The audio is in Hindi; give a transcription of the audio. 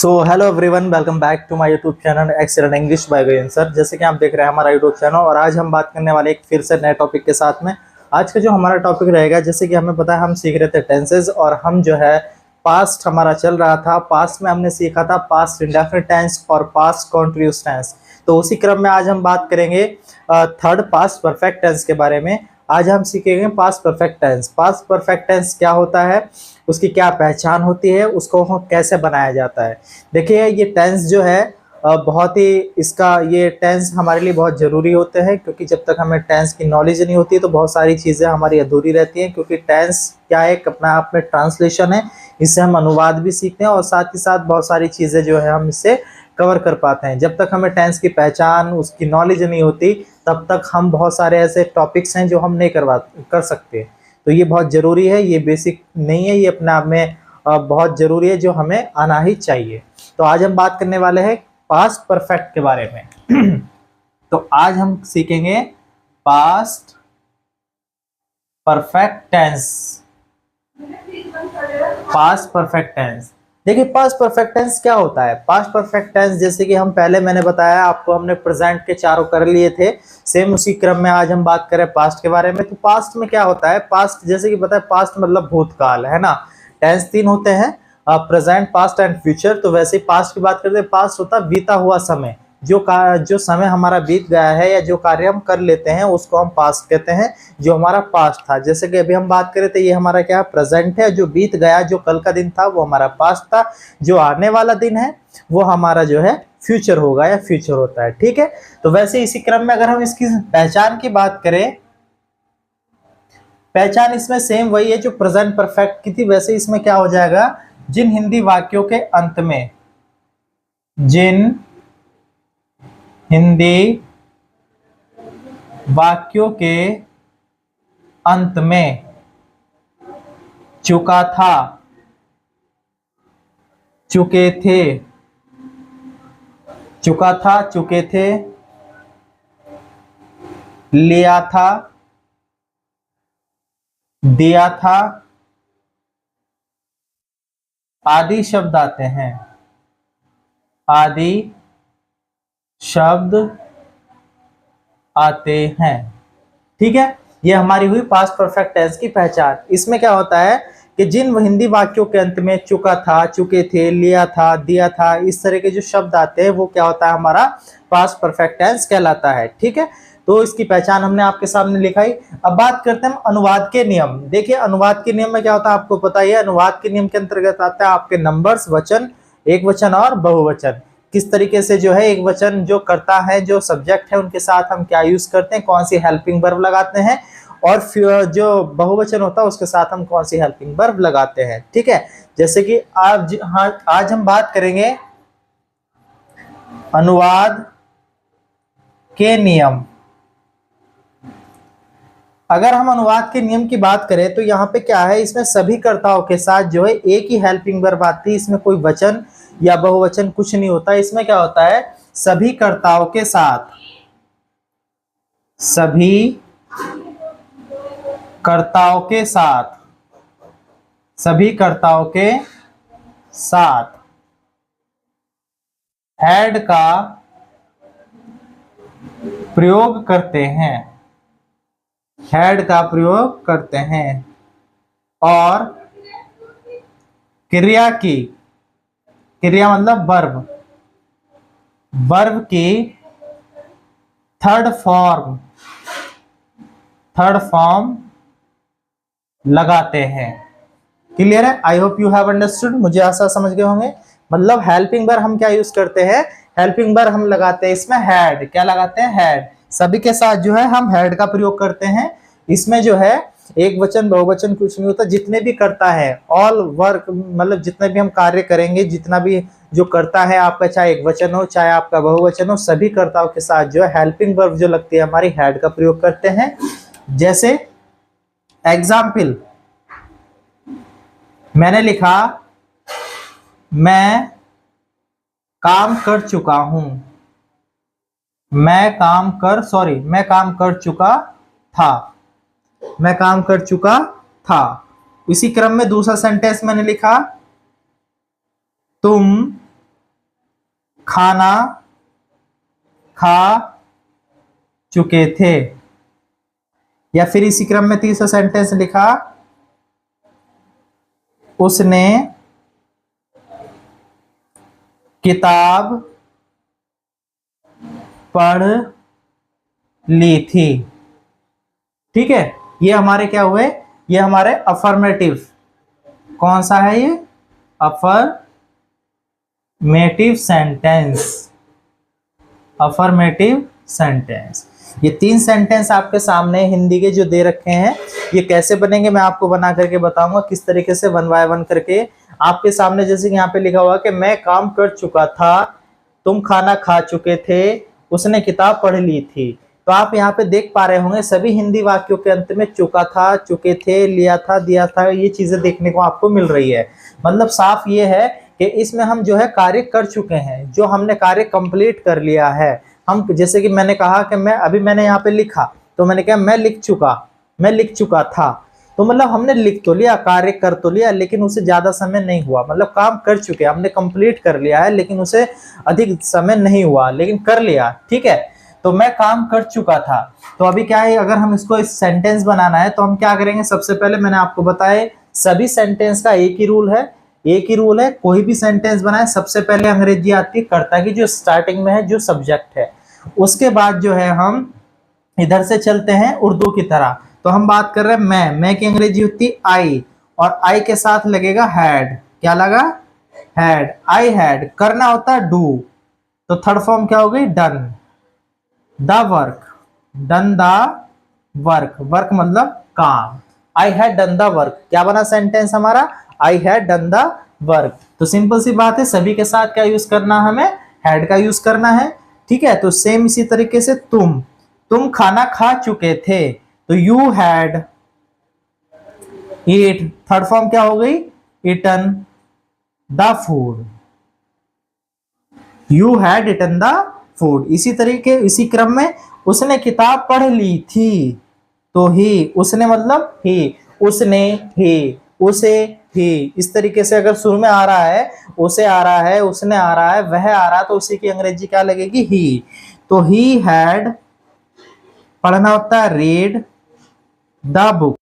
So hello everyone, welcome back to my YouTube channel excellent English by Gagan sir. जैसे कि आप देख रहे हैं हमारा यूट्यूब चैनल, और आज हम बात करने वाले एक फिर से नए टॉपिक के साथ में। आज का जो हमारा टॉपिक रहेगा, जैसे कि हमें पता है हम सीख रहे थे टेंसेज, और हम जो है पास्ट हमारा चल रहा था। पास्ट में हमने सीखा था पास्ट इंडेफिनिट टेंस और पास्ट कॉन्टिन्यूअस टेंस। तो उसी क्रम में आज हम बात करेंगे थर्ड पास्ट परफेक्ट टेंस के बारे में। आज हम सीखेंगे past perfect tense. Past perfect tense क्या होता है, उसकी क्या पहचान होती है, उसको कैसे बनाया जाता है। देखिए, ये टेंस जो है बहुत ही ये टेंस हमारे लिए बहुत ज़रूरी होते हैं, क्योंकि जब तक हमें टेंस की नॉलेज नहीं होती तो बहुत सारी चीज़ें हमारी अधूरी रहती हैं। क्योंकि टेंस क्या है, एक अपना आप में ट्रांसलेशन है, इससे हम अनुवाद भी सीखते हैं और साथ ही साथ बहुत सारी चीज़ें जो है हम इससे कवर कर पाते हैं। जब तक हमें टेंस की पहचान, उसकी नॉलेज नहीं होती, तब तक हम बहुत सारे ऐसे टॉपिक्स हैं जो हम नहीं कर सकते। तो ये बहुत ज़रूरी है, ये बेसिक नहीं है, ये अपने आप में बहुत ज़रूरी है, जो हमें आना ही चाहिए। तो आज हम बात करने वाले हैं पास्ट परफेक्ट के बारे में। तो आज हम सीखेंगे past perfect tense. Past perfect tense, देखिए पास्ट परफेक्ट टेंस क्या होता है। पास्ट परफेक्ट टेंस, जैसे कि हम पहले मैंने बताया आपको, हमने प्रेजेंट के चारों कर लिए थे, सेम उसी क्रम में आज हम बात करें पास्ट के बारे में। तो पास्ट में क्या होता है, पास्ट जैसे कि पता है पास्ट मतलब भूतकाल है ना। टेंस तीन होते हैं, प्रेजेंट, पास्ट एंड फ्यूचर। तो वैसे ही पास्ट की बात करते हैं, पास्ट होता है बीता हुआ समय, जो समय हमारा बीत गया है या जो कार्य हम कर लेते हैं उसको हम पास्ट कहते हैं, जो हमारा पास्ट था। जैसे कि अभी हम बात करें तो ये हमारा क्या प्रेजेंट है, जो बीत गया, जो कल का दिन था वो हमारा पास्ट था। जो आने वाला दिन है वो हमारा जो है फ्यूचर होगा या फ्यूचर होता है, ठीक है। तो वैसे इसी क्रम में अगर हम इसकी पहचान की बात करें, पहचान इसमें सेम वही है जो प्रेजेंट परफेक्ट की थी। वैसे इसमें क्या हो जाएगा, जिन हिंदी वाक्यों के अंत में, जिन हिंदी वाक्यों के अंत में चुका था, चुके थे, चुका था, चुके थे, लिया था, दिया था आदि शब्द आते हैं। आदि शब्द आते हैं, ठीक है। ये हमारी हुई पास्ट परफेक्ट टेंस की पहचान। इसमें क्या होता है कि जिन हिंदी वाक्यों के अंत में चुका था, चुके थे, लिया था, दिया था, इस तरह के जो शब्द आते हैं वो क्या होता है, हमारा पास्ट परफेक्ट टेंस कहलाता है, ठीक है। तो इसकी पहचान हमने आपके सामने लिखाई। अब बात करते हैं अनुवाद के नियम। देखिए अनुवाद के नियम में क्या होता है, आपको पता ही है। अनुवाद के नियम के अंतर्गत आता है आपके नंबर्स, वचन, एक वचन और बहुवचन। किस तरीके से जो है एक वचन जो करता है, जो सब्जेक्ट है, उनके साथ हम क्या यूज करते हैं, कौन सी हेल्पिंग वर्ब लगाते हैं, और फिर जो बहुवचन होता है उसके साथ हम कौन सी हेल्पिंग वर्ब लगाते हैं, ठीक है। जैसे कि आज हम बात करेंगे अनुवाद के नियम। अगर हम अनुवाद के नियम की बात करें तो यहाँ पे क्या है, इसमें सभी कर्ताओं के साथ जो है एक ही हेल्पिंग वर्ब आती है। इसमें कोई वचन या बहुवचन कुछ नहीं होता। इसमें क्या होता है, सभी कर्ताओं के साथ, सभी कर्ताओं के साथ, सभी कर्ताओं के साथ हैड का प्रयोग करते हैं, हैड का प्रयोग करते हैं, और क्रिया की, क्रिया मतलब वर्ब, वर्ब की थर्ड फॉर्म लगाते हैं। क्लियर है? I hope you have understood. मुझे ऐसा समझ गए होंगे। मतलब हेल्पिंग वर्ब हम क्या यूज करते हैं, हेल्पिंग वर्ब हम लगाते हैं इसमें हैड। क्या लगाते हैं, हैड। सभी के साथ जो है हम हैड का प्रयोग करते हैं। इसमें जो है एक वचन बहुवचन कुछ नहीं होता। जितने भी करता है, ऑल वर्क, मतलब जितने भी हम कार्य करेंगे, जितना भी जो करता है आपका, चाहे एक वचन हो चाहे आपका बहुवचन हो, सभी कर्ताओं के साथ जो है हेल्पिंग वर्ब जो लगती है हमारी, हैड का प्रयोग करते हैं। जैसे एग्जाम्पल मैंने लिखा, मैं काम कर चुका हूं, मैं काम कर चुका था, मैं काम कर चुका था। इसी क्रम में दूसरा सेंटेंस मैंने लिखा, तुम खाना खा चुके थे। या फिर इसी क्रम में तीसरा सेंटेंस लिखा, उसने किताब पढ़ ली थी। ठीक है, ये हमारे क्या हुए, ये हमारे अफर्मेटिव, कौन सा है ये, अफर्मेटिव सेंटेंस, अफर्मेटिव सेंटेंस। ये 3 सेंटेंस आपके सामने हिंदी के जो दे रखे हैं, ये कैसे बनेंगे मैं आपको बना करके बताऊंगा, किस तरीके से 1 बाय 1 करके आपके सामने। जैसे कि यहाँ पे लिखा हुआ कि मैं काम कर चुका था, तुम खाना खा चुके थे, उसने किताब पढ़ ली थी। तो आप यहाँ पे देख पा रहे होंगे सभी हिंदी वाक्यों के अंत में चुका था, चुके थे, लिया था, दिया था, ये चीजें देखने को आपको मिल रही है। मतलब साफ ये है कि इसमें हम जो है कार्य कर चुके हैं, जो हमने कार्य कंप्लीट कर लिया है। हम जैसे कि मैंने कहा कि मैंने यहाँ पे लिखा, तो मैंने कहा मैं लिख चुका था। तो मतलब हमने लिख तो लिया, कार्य कर तो लिया, लेकिन उसे ज्यादा समय नहीं हुआ। मतलब काम कर चुके, हमने कंप्लीट कर लिया है, लेकिन उसे अधिक समय नहीं हुआ, लेकिन कर लिया। ठीक है, तो मैं काम कर चुका था। तो अभी क्या है, अगर हम इसको इस सेंटेंस बनाना है तो हम क्या करेंगे, सबसे पहले मैंने आपको बताया सभी सेंटेंस का एक ही रूल है, कोई भी सेंटेंस बनाए सबसे पहले अंग्रेजी आती है कर्ता की, जो स्टार्टिंग में है, जो सब्जेक्ट है। उसके बाद जो है हम इधर से चलते हैं उर्दू की तरह। तो हम बात कर रहे हैं मैं की अंग्रेजी होती है आई, और आई के साथ लगेगा हैड। क्या लगा, हैड, आई हैड। करना होता है डू, तो थर्ड फॉर्म क्या हो गई, done. The work, done the work, work मतलब काम। I had done the work, क्या बना सेंटेंस हमारा, I had done the work. तो सिंपल सी बात है, सभी के साथ क्या यूज करना, हमें हैड का यूज करना है। ठीक है, तो सेम इसी तरीके से तुम खाना खा चुके थे, तो you had eat, third form क्या हो गई, eaten the food, you had eaten the food. इसी तरीके, इसी क्रम में उसने किताब पढ़ ली थी, तो ही, उसने मतलब ही, उसने ही, उसे ही। इस तरीके से अगर शुरू में आ रहा है, उसे आ रहा है, उसने आ रहा है, वह आ रहा है, तो उसी की अंग्रेजी क्या लगेगी, ही। तो ही हैड, पढ़ना होता है रीड द बुक।